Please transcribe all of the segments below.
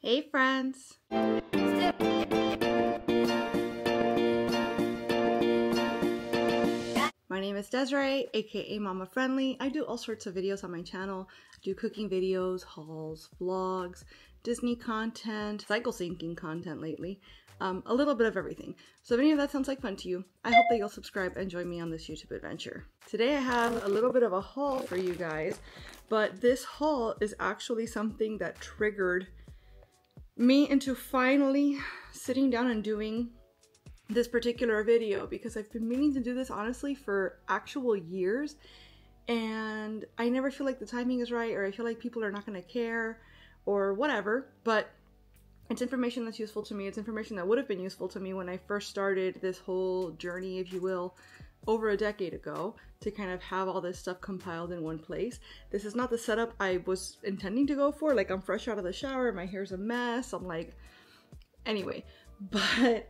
Hey friends! My name is Desiree, aka Mama Friendly. I do all sorts of videos on my channel. I do cooking videos, hauls, vlogs, Disney content, cycle syncing content lately, a little bit of everything. So if any of that sounds like fun to you, I hope that you'll subscribe and join me on this YouTube adventure. Today I have a little bit of a haul for you guys, but this haul is actually something that triggered me into finally sitting down and doing this particular video, because I've been meaning to do this honestly for actual years, and I never feel like the timing is right, or I feel like people are not going to care or whatever, but it's information that's useful to me. It's information that would have been useful to me when I first started this whole journey, if you will, over a decade ago, to kind of have all this stuff compiled in one place. This is not the setup I was intending to go for. Like, I'm fresh out of the shower, my hair's a mess, I'm like, anyway. But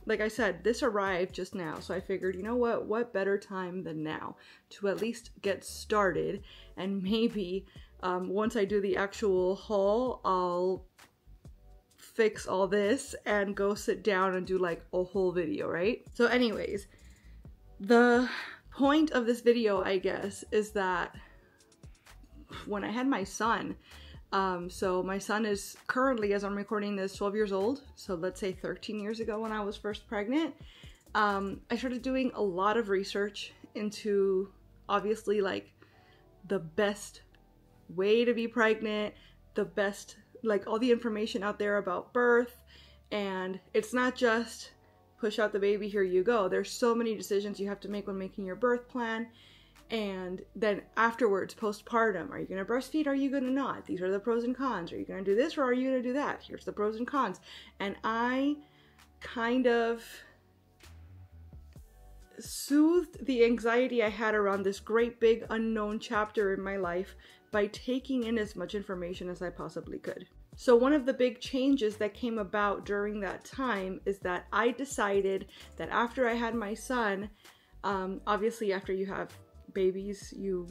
like I said, this arrived just now, so I figured, you know what better time than now to at least get started, and maybe once I do the actual haul, I'll fix all this and go sit down and do like a whole video, right? So anyways, the point of this video, I guess, is that when I had my son, so my son is currently, as I'm recording this, 12 years old. So let's say 13 years ago when I was first pregnant, I started doing a lot of research into, obviously, like the best way to be pregnant, the best, like all the information out there about birth. And it's not just push out the baby, here you go. There's so many decisions you have to make when making your birth plan. And then afterwards, postpartum, are you going to breastfeed? Are you going to not? These are the pros and cons. Are you going to do this or are you going to do that? Here's the pros and cons. And I kind of soothed the anxiety I had around this great big unknown chapter in my life by taking in as much information as I possibly could. So one of the big changes that came about during that time is that I decided that after I had my son, obviously after you have babies, you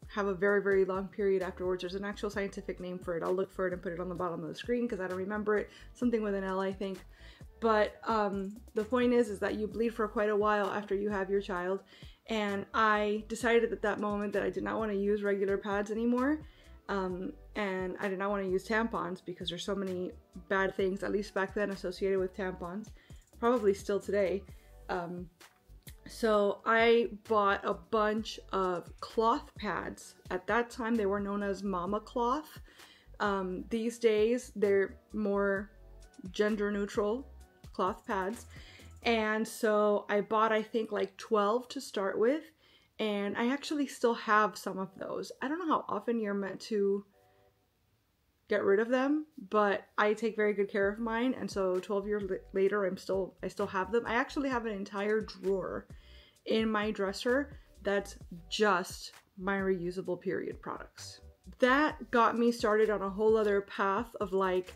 have a very, very long period afterwards. There's an actual scientific name for it. I'll look for it and put it on the bottom of the screen because I don't remember it. Something with an L, I think. But the point is that you bleed for quite a while after you have your child. And I decided at that moment that I did not want to use regular pads anymore. And I did not want to use tampons because there's so many bad things, at least back then, associated with tampons. Probably still today. So I bought a bunch of cloth pads. At that time, they were known as mama cloth. These days, they're more gender neutral cloth pads. And so I bought, I think, like 12 to start with. And I actually still have some of those. I don't know how often you're meant to get rid of them, but I take very good care of mine, and so 12 years later I still have them. I actually have an entire drawer in my dresser that's just my reusable period products. That got me started on a whole other path of like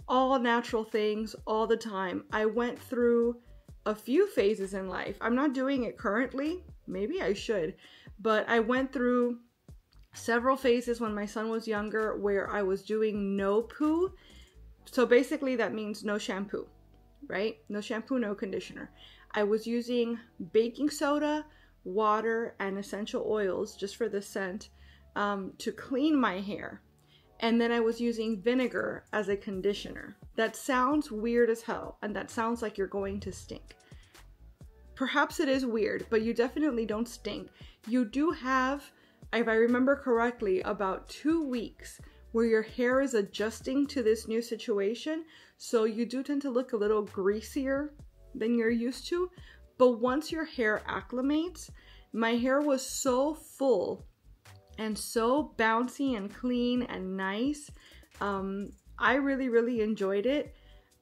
all natural things all the time. I went through a few phases in life. I'm not doing it currently, maybe I should, but I went through several phases when my son was younger where I was doing no poo. So basically that means no shampoo, right? No shampoo, no conditioner. I was using baking soda, water, and essential oils just for the scent to clean my hair. And then I was using vinegar as a conditioner. That sounds weird as hell, and that sounds like you're going to stink. Perhaps it is weird, but you definitely don't stink. You do have, if I remember correctly, about 2 weeks where your hair is adjusting to this new situation. So you do tend to look a little greasier than you're used to. But once your hair acclimates, my hair was so full and so bouncy and clean and nice. I really, really enjoyed it.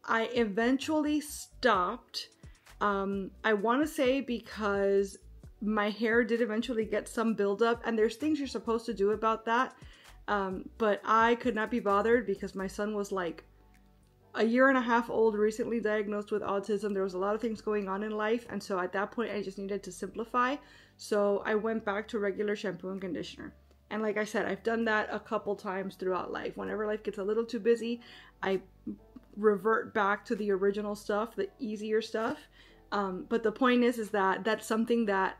I eventually stopped. I want to say because my hair did eventually get some buildup, and there's things you're supposed to do about that, but I could not be bothered because my son was like a year and a half old, recently diagnosed with autism. There was a lot of things going on in life, and so at that point I just needed to simplify. So I went back to regular shampoo and conditioner. And like I said, I've done that a couple times throughout life. Whenever life gets a little too busy, I revert back to the original stuff, the easier stuff. But the point is that that's something that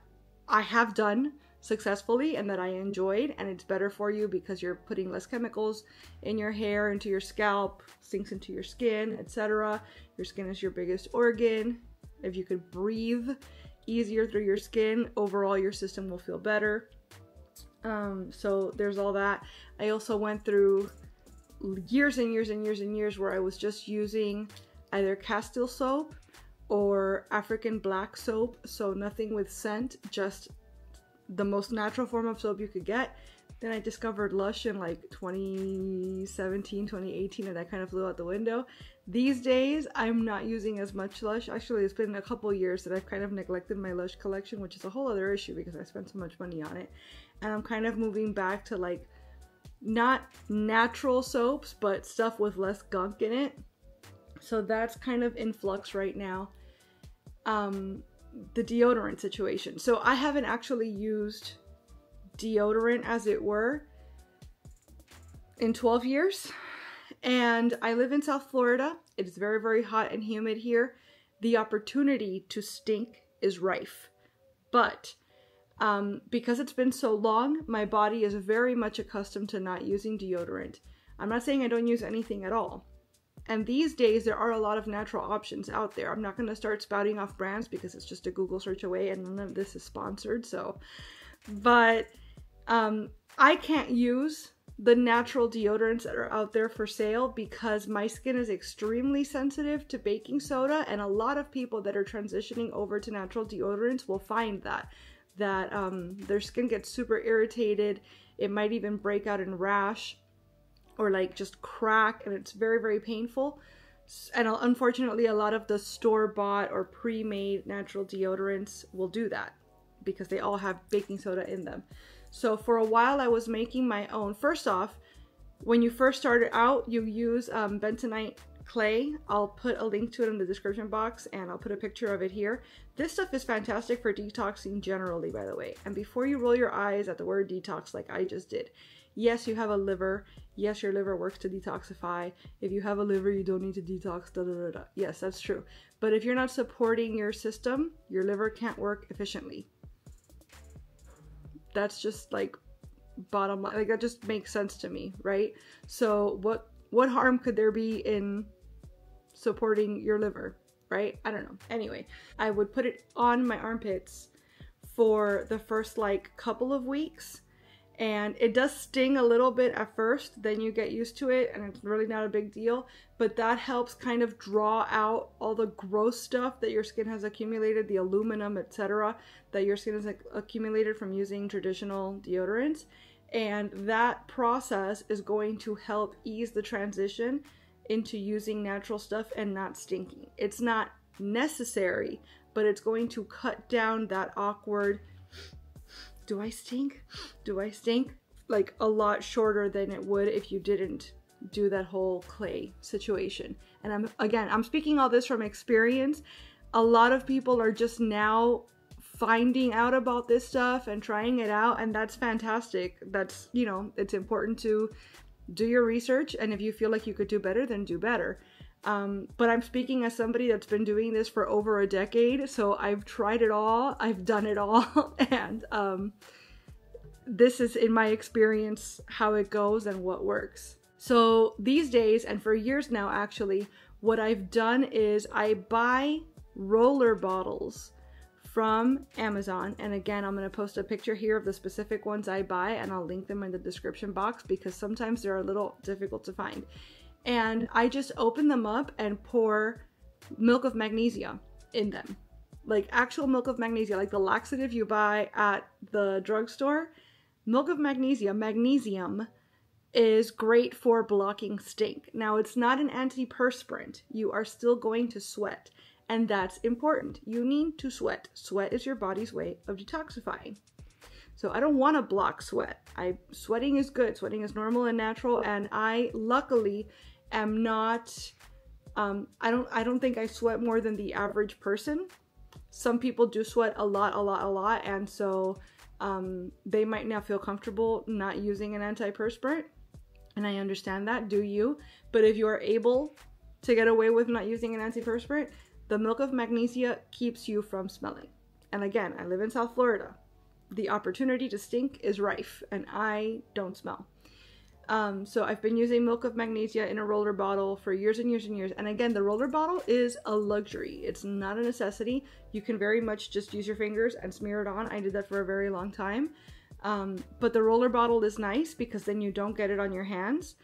I have done successfully and that I enjoyed, and it's better for you because you're putting less chemicals in your hair, into your scalp, sinks into your skin, etc. Your skin is your biggest organ. If you could breathe easier through your skin, overall your system will feel better. So there's all that. I also went through years and years and years and years where I was just using either Castile soap or African black soap, so nothing with scent, just the most natural form of soap you could get. Then I discovered Lush in like 2017, 2018, and that kind of flew out the window. These days, I'm not using as much Lush. Actually, it's been a couple years that I've kind of neglected my Lush collection, which is a whole other issue because I spent so much money on it. And I'm kind of moving back to like, not natural soaps, but stuff with less gunk in it. So that's kind of in flux right now. The deodorant situation. So I haven't actually used deodorant, as it were, in 12 years. And I live in South Florida. It's very, very hot and humid here. The opportunity to stink is rife. But because it's been so long, my body is very much accustomed to not using deodorant. I'm not saying I don't use anything at all. And these days, there are a lot of natural options out there. I'm not going to start spouting off brands because it's just a Google search away and none of this is sponsored. So, but I can't use the natural deodorants that are out there for sale because my skin is extremely sensitive to baking soda. And a lot of people that are transitioning over to natural deodorants will find that their skin gets super irritated. It might even break out in rash or like just crack, and it's very, very painful. And unfortunately, a lot of the store-bought or pre-made natural deodorants will do that because they all have baking soda in them. So for a while, I was making my own. First off, when you first started out, you use bentonite clay. I'll put a link to it in the description box, and I'll put a picture of it here. This stuff is fantastic for detoxing generally, by the way. And before you roll your eyes at the word detox like I just did, yes, you have a liver. Yes, your liver works to detoxify. If you have a liver, you don't need to detox. Da, da, da, da. Yes, that's true. But if you're not supporting your system, your liver can't work efficiently. That's just like bottom line. Like that just makes sense to me, right? So what harm could there be in supporting your liver, right? I don't know. Anyway, I would put it on my armpits for the first like couple of weeks. And it does sting a little bit at first, then you get used to it and it's really not a big deal. But that helps kind of draw out all the gross stuff that your skin has accumulated, the aluminum, etc., that your skin has accumulated from using traditional deodorants. And that process is going to help ease the transition into using natural stuff and not stinking. It's not necessary, but it's going to cut down that awkward do I stink? Do I stink? Like a lot shorter than it would if you didn't do that whole clay situation. And I'm speaking all this from experience. A lot of people are just now finding out about this stuff and trying it out, and that's fantastic. That's, you know, it's important to do your research, and if you feel like you could do better, then do better. But I'm speaking as somebody that's been doing this for over a decade, so I've tried it all, I've done it all, and this is, in my experience, how it goes and what works. So these days, and for years now actually, what I've done is I buy roller bottles from Amazon, and again, I'm going to post a picture here of the specific ones I buy, and I'll link them in the description box because sometimes they're a little difficult to find. And I just open them up and pour milk of magnesia in them. Like actual milk of magnesia, like the laxative you buy at the drugstore. Milk of magnesia, magnesium, is great for blocking stink. Now, it's not an antiperspirant. You are still going to sweat. And that's important. You need to sweat. Sweat is your body's way of detoxifying. So I don't want to block sweat. Sweating is good. Sweating is normal and natural. And I, luckily, am not, I don't think I sweat more than the average person. Some people do sweat a lot. And so they might not feel comfortable not using an antiperspirant, and I understand that, do you? But if you are able to get away with not using an antiperspirant, the milk of magnesia keeps you from smelling. And again, I live in South Florida. The opportunity to stink is rife, and I don't smell. So I've been using milk of magnesia in a roller bottle for years and years and years. And again, the roller bottle is a luxury. It's not a necessity. You can very much just use your fingers and smear it on. I did that for a very long time. But the roller bottle is nice because then you don't get it on your hands.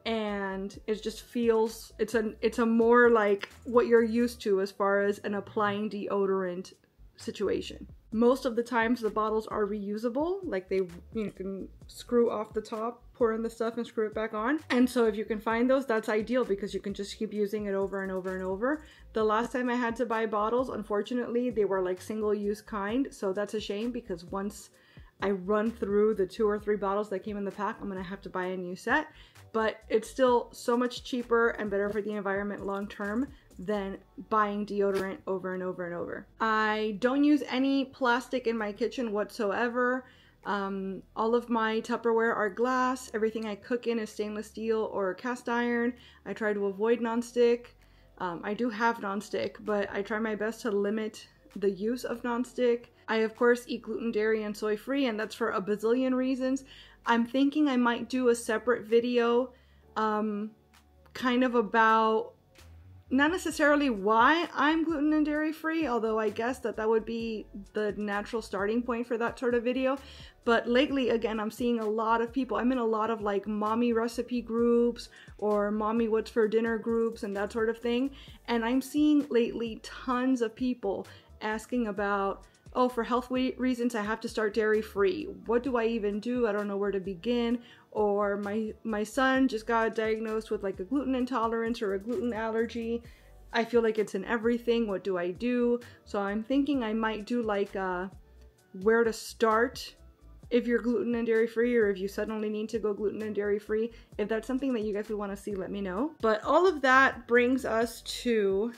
And it just feels, it's a more like what you're used to as far as an applying deodorant situation. Most of the times the bottles are reusable, like you can screw off the top, pour in the stuff and screw it back on. And so if you can find those, that's ideal because you can just keep using it over and over and over. The last time I had to buy bottles, unfortunately, they were like single-use kind. So that's a shame because once I run through the 2 or 3 bottles that came in the pack, I'm gonna have to buy a new set. But it's still so much cheaper and better for the environment long term than buying deodorant over and over and over. I don't use any plastic in my kitchen whatsoever. All of my Tupperware are glass. Everything I cook in is stainless steel or cast iron. I try to avoid nonstick. I do have nonstick, but I try my best to limit the use of nonstick. I of course eat gluten, dairy, and soy free, and that's for a bazillion reasons. I'm thinking I might do a separate video kind of about not necessarily why I'm gluten and dairy free, although I guess that would be the natural starting point for that sort of video. But lately, again, I'm seeing a lot of people, I'm in a lot of like mommy recipe groups or mommy what's for dinner groups and that sort of thing. And I'm seeing lately tons of people asking about, oh, for health reasons, I have to start dairy free. What do I even do? I don't know where to begin. Or my son just got diagnosed with like a gluten intolerance or a gluten allergy. I feel like it's in everything. What do I do? So I'm thinking I might do like where to start if you're gluten and dairy free, or if you suddenly need to go gluten and dairy free. If that's something that you guys would want to see, let me know. But all of that brings us to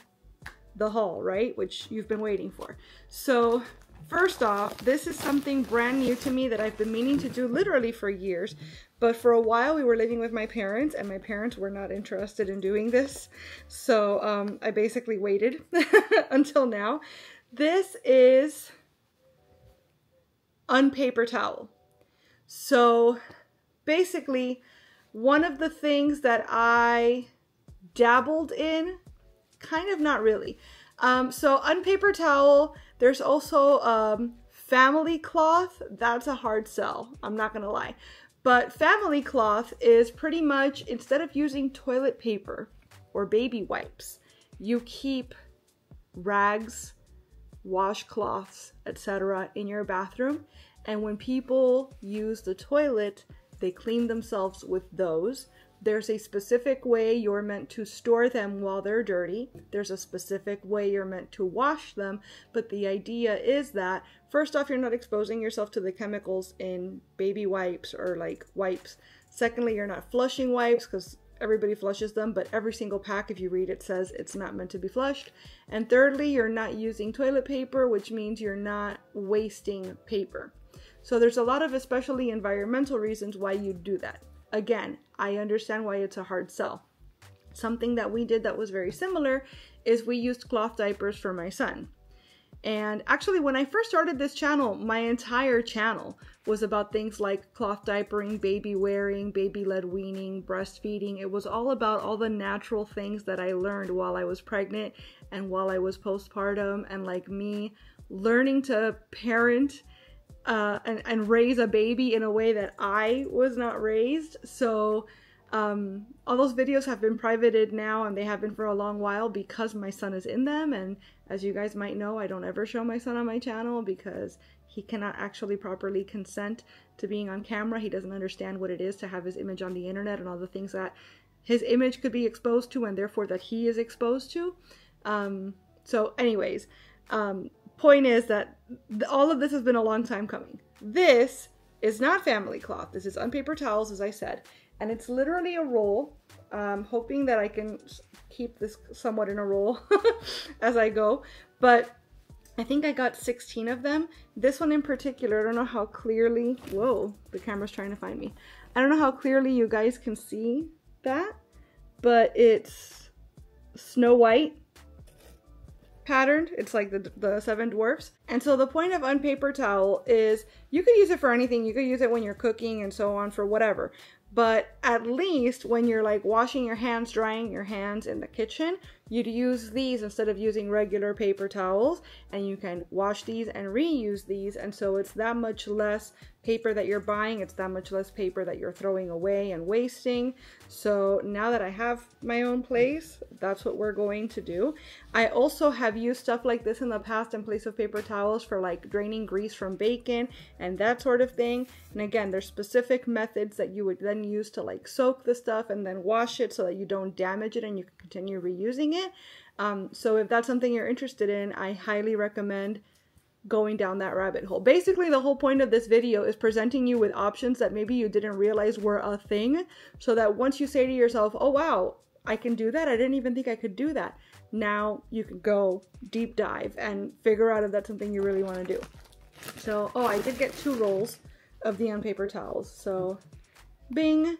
the haul, right? Which you've been waiting for. So first off, this is something brand new to me that I've been meaning to do literally for years. But for a while we were living with my parents and my parents were not interested in doing this. So I basically waited until now. This is unpaper towel. So basically one of the things that I dabbled in, kind of not really. So unpaper towel, there's also family cloth. That's a hard sell, I'm not gonna lie. But family cloth is pretty much, instead of using toilet paper or baby wipes, you keep rags, washcloths, etc. in your bathroom. And when people use the toilet, they clean themselves with those. There's a specific way you're meant to store them while they're dirty. There's a specific way you're meant to wash them. But the idea is that, first off, you're not exposing yourself to the chemicals in baby wipes or like wipes. Secondly, you're not flushing wipes because everybody flushes them, but every single pack, if you read it, says it's not meant to be flushed. And thirdly, you're not using toilet paper, which means you're not wasting paper. So there's a lot of especially environmental reasons why you do that. Again, I understand why it's a hard sell. Something that we did that was very similar is we used cloth diapers for my son. And actually, when I first started this channel, my entire channel was about things like cloth diapering, baby wearing, baby-led weaning, breastfeeding. It was all about all the natural things that I learned while I was pregnant and while I was postpartum, and like me learning to parent and raise a baby in a way that I was not raised. So all those videos have been privated now, and they have been for a long while because my son is in them. And as you guys might know, I don't ever show my son on my channel because he cannot actually properly consent to being on camera. He doesn't understand what it is to have his image on the internet and all the things that his image could be exposed to, and therefore that he is exposed to. So anyways, point is that all of this has been a long time coming. This is not family cloth. This is unpaper towels, as I said, and it's literally a roll. I'm hoping that I can keep this somewhat in a roll as I go. But I think I got 16 of them. This one in particular, I don't know how clearly, whoa, the camera's trying to find me. I don't know how clearly you guys can see that, but it's Snow White patterned. It's like the seven dwarfs. And so the point of unpaper towel is you could use it for anything. You could use it when you're cooking and so on, for whatever. But at least when you're like washing your hands, drying your hands in the kitchen, you'd use these instead of using regular paper towels, and you can wash these and reuse these. And so it's that much less paper that you're buying. It's that much less paper that you're throwing away and wasting. So now that I have my own place, that's what we're going to do. I also have used stuff like this in the past in place of paper towels for like draining grease from bacon and that sort of thing. And again, there's specific methods that you would then use to like soak the stuff and then wash it so that you don't damage it and you can continue reusing it. So if that's something you're interested in, I highly recommend going down that rabbit hole. Basically, the whole point of this video is presenting you with options that maybe you didn't realize were a thing, so that once you say to yourself, oh wow, I can do that, I didn't even think I could do that, now you can go deep dive and figure out if that's something you really want to do. So, oh, I did get 2 rolls of the unpaper towels, so bing.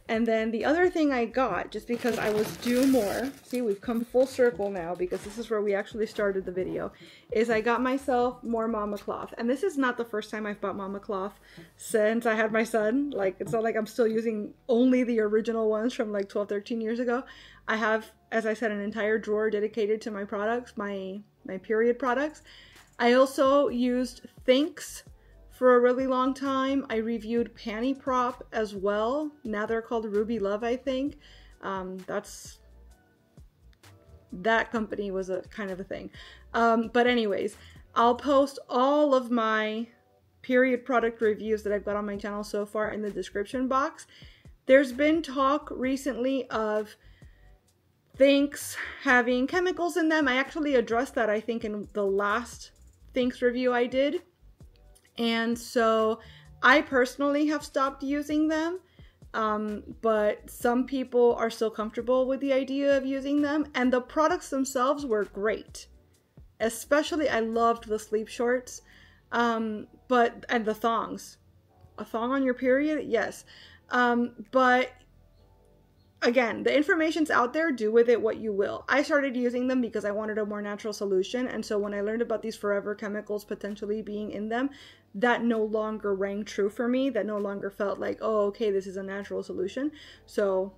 And then the other thing I got, just because I was due more, see, we've come full circle now because this is where we actually started the video, is I got myself more mama cloth. And this is not the first time I've bought mama cloth since I had my son. Like, it's not like I'm still using only the original ones from like 12, 13 years ago. I have, as I said, an entire drawer dedicated to my products, my period products. I also used Thinks for a really long time. I reviewed Panty Prop as well. Now they're called Ruby Love, I think. That company was a kind of a thing. But anyways, I'll post all of my period product reviews that I've got on my channel so far in the description box. There's been talk recently of Thinks having chemicals in them. I actually addressed that, I think, in the last Thinks review I did. And so I personally have stopped using them, but some people are still comfortable with the idea of using them, and the products themselves were great. Especially, I loved the sleep shorts, and the thongs. A thong on your period? Yes. But again, the information's out there, do with it what you will. I started using them because I wanted a more natural solution, and so when I learned about these forever chemicals potentially being in them, that no longer rang true for me. That no longer felt like, oh, okay, this is a natural solution. So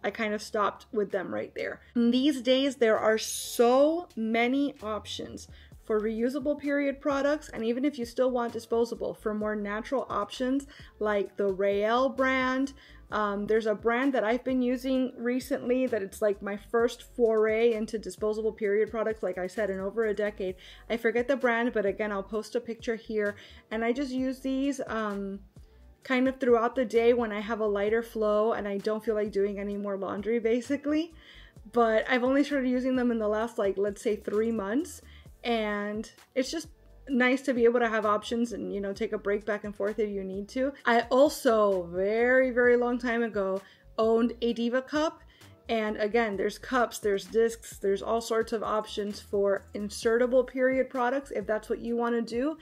I kind of stopped with them right there. And these days, there are so many options for reusable period products, and even if you still want disposable, for more natural options like the Rael brand. There's a brand that I've been using recently that it's like my first foray into disposable period products, like I said, in over a decade. I forget the brand, but again, I'll post a picture here. And I just use these kind of throughout the day when I have a lighter flow and I don't feel like doing any more laundry, basically. But I've only started using them in the last, like, let's say 3 months. And it's just nice to be able to have options and, you know, take a break back and forth if you need to. I also, very, very long time ago, owned a Diva cup. And again, there's cups, there's discs, there's all sorts of options for insertable period products if that's what you want to do.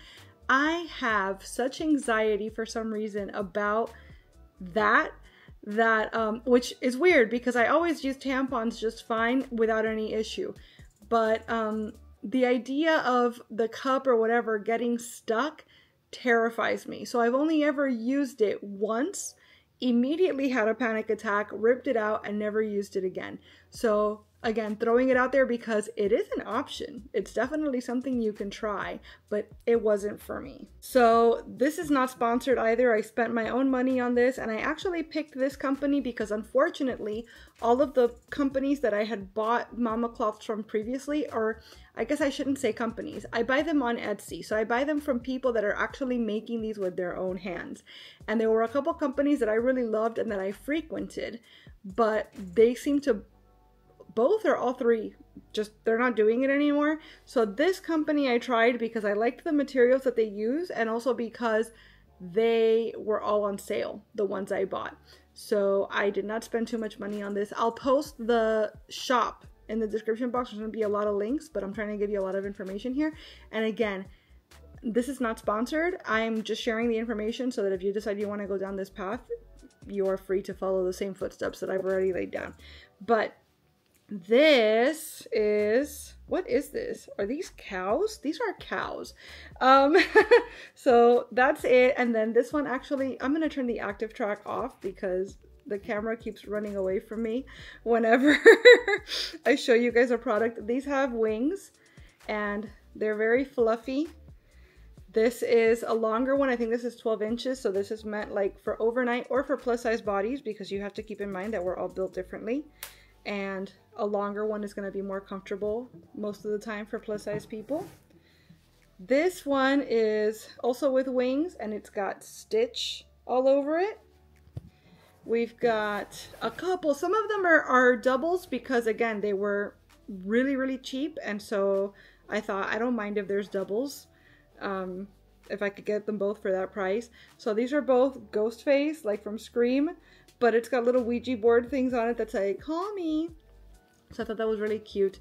I have such anxiety for some reason about that, which is weird because I always use tampons just fine without any issue. But the idea of the cup or whatever getting stuck terrifies me. So I've only ever used it once, immediately had a panic attack, ripped it out, and never used it again. So again, throwing it out there because it is an option. It's definitely something you can try, but it wasn't for me. So this is not sponsored either. I spent my own money on this, and I actually picked this company because unfortunately, all of the companies that I had bought mama cloths from previously, or I guess I shouldn't say companies, I buy them on Etsy. So I buy them from people that are actually making these with their own hands. And there were a couple companies that I really loved and that I frequented, but they seem to, both or all three, just they're not doing it anymore. So this company I tried because I liked the materials that they use, and also because they were all on sale, the ones I bought. So I did not spend too much money on this. I'll post the shop in the description box. There's going to be a lot of links, but I'm trying to give you a lot of information here. And again, this is not sponsored. I'm just sharing the information so that if you decide you want to go down this path, you're free to follow the same footsteps that I've already laid down. But this is, what is this? Are these cows? These are cows. So that's it. And then this one, actually, I'm going to turn the active track off because the camera keeps running away from me whenever I show you guys a product. These have wings and they're very fluffy. This is a longer one. I think this is 12 inches. So this is meant like for overnight or for plus size bodies, because you have to keep in mind that we're all built differently. And a longer one is going to be more comfortable most of the time for plus size people. This one is also with wings and it's got stitch all over it. We've got a couple, some of them are doubles because again, they were really, really cheap. And so I thought, I don't mind if there's doubles. If I could get them both for that price. So these are both ghost face, like from Scream, but it's got little Ouija board things on it that say, call me. So I thought that was really cute.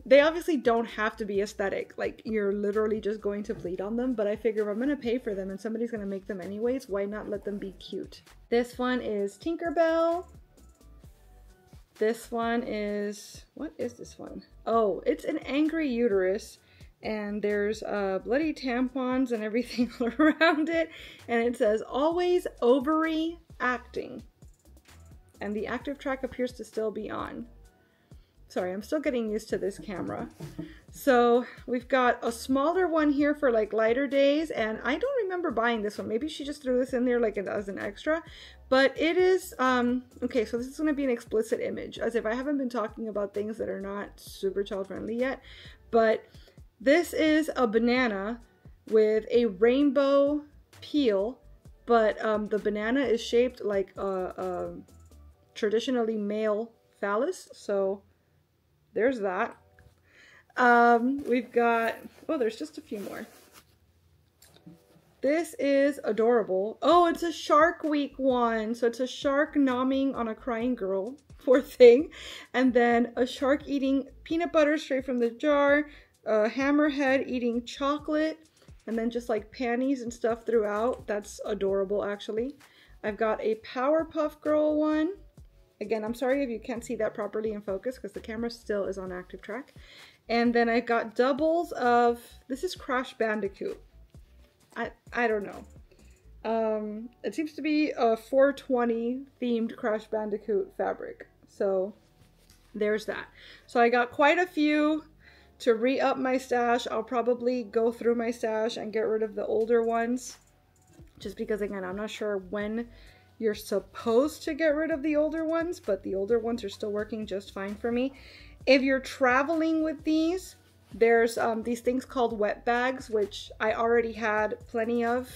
They obviously don't have to be aesthetic. Like you're literally just going to pleat on them, but I figure if I'm going to pay for them and somebody's going to make them anyways, why not let them be cute? This one is Tinkerbell. This one is, what is this one? Oh, it's an angry uterus. And there's bloody tampons and everything all around it. And it says, always ovary acting. And the active track appears to still be on. Sorry, I'm still getting used to this camera. So we've got a smaller one here for like lighter days. And I don't remember buying this one. Maybe she just threw this in there like as an extra. But it is, okay, so this is going to be an explicit image. As if I haven't been talking about things that are not super child friendly yet. But this is a banana with a rainbow peel, but the banana is shaped like a traditionally male phallus. So there's that. We've got, oh, there's just a few more. This is adorable. Oh, it's a Shark Week one. So it's a shark nomming on a crying girl, poor thing. And then a shark eating peanut butter straight from the jar. A hammerhead eating chocolate, and then just like panties and stuff throughout. That's adorable, actually. I've got a Powerpuff Girl one. Again, I'm sorry if you can't see that properly in focus because the camera still is on active track. And then I've got doubles of, this is Crash Bandicoot. I don't know. It seems to be a 420 themed Crash Bandicoot fabric. So there's that. So I got quite a few. To re-up my stash, I'll probably go through my stash and get rid of the older ones. Just because, again, I'm not sure when you're supposed to get rid of the older ones, but the older ones are still working just fine for me. If you're traveling with these, there's these things called wet bags, which I already had plenty of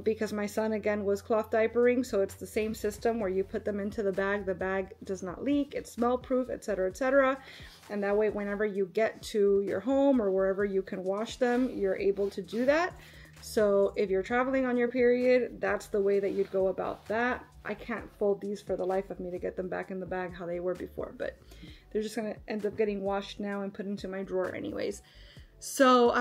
because my son, again, was cloth diapering. So it's the same system where you put them into the bag does not leak, it's smell proof, etc., etc. And that way, whenever you get to your home or wherever you can wash them, you're able to do that. So if you're traveling on your period, that's the way that you'd go about that. I can't fold these for the life of me to get them back in the bag how they were before, but they're just going to end up getting washed now and put into my drawer anyways. So,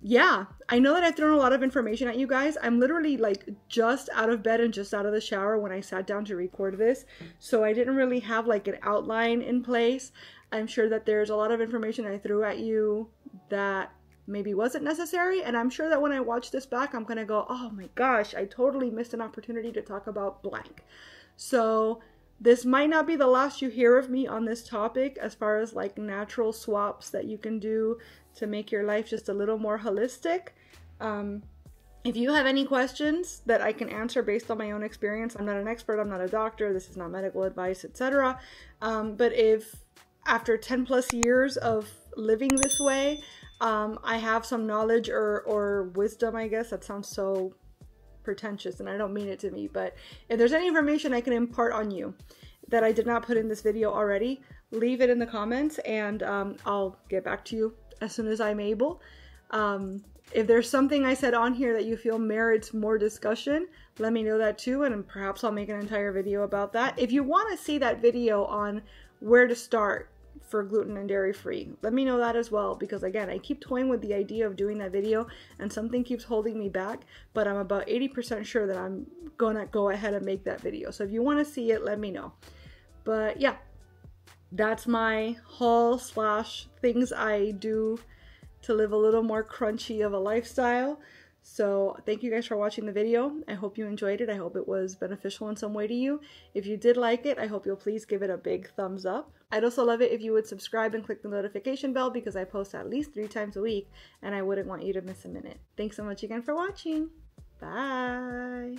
yeah, I know that I've thrown a lot of information at you guys. I'm literally like just out of bed and just out of the shower when I sat down to record this. So I didn't really have like an outline in place. I'm sure that there's a lot of information I threw at you that maybe wasn't necessary. And I'm sure that when I watch this back, I'm going to go, oh my gosh, I totally missed an opportunity to talk about blank. So this might not be the last you hear of me on this topic as far as like natural swaps that you can do to make your life just a little more holistic. If you have any questions that I can answer based on my own experience, I'm not an expert, I'm not a doctor, this is not medical advice, etc. But if after 10 plus years of living this way, I have some knowledge or wisdom, I guess, that sounds so pretentious and I don't mean it to me, but if there's any information I can impart on you that I did not put in this video already, leave it in the comments and I'll get back to you as soon as I'm able. If there's something I said on here that you feel merits more discussion, let me know that too, and perhaps I'll make an entire video about that. If you want to see that video on where to start for gluten and dairy free. Let me know that as well, because again, I keep toying with the idea of doing that video and something keeps holding me back, but I'm about 80% sure that I'm gonna go ahead and make that video. So if you want to see it, let me know. But yeah, that's my haul slash things I do to live a little more crunchy of a lifestyle. So thank you guys for watching the video. I hope you enjoyed it. I hope it was beneficial in some way to you. If you did like it, I hope you'll please give it a big thumbs up. I'd also love it if you would subscribe and click the notification bell, because I post at least 3 times a week and I wouldn't want you to miss a minute. Thanks so much again for watching. Bye.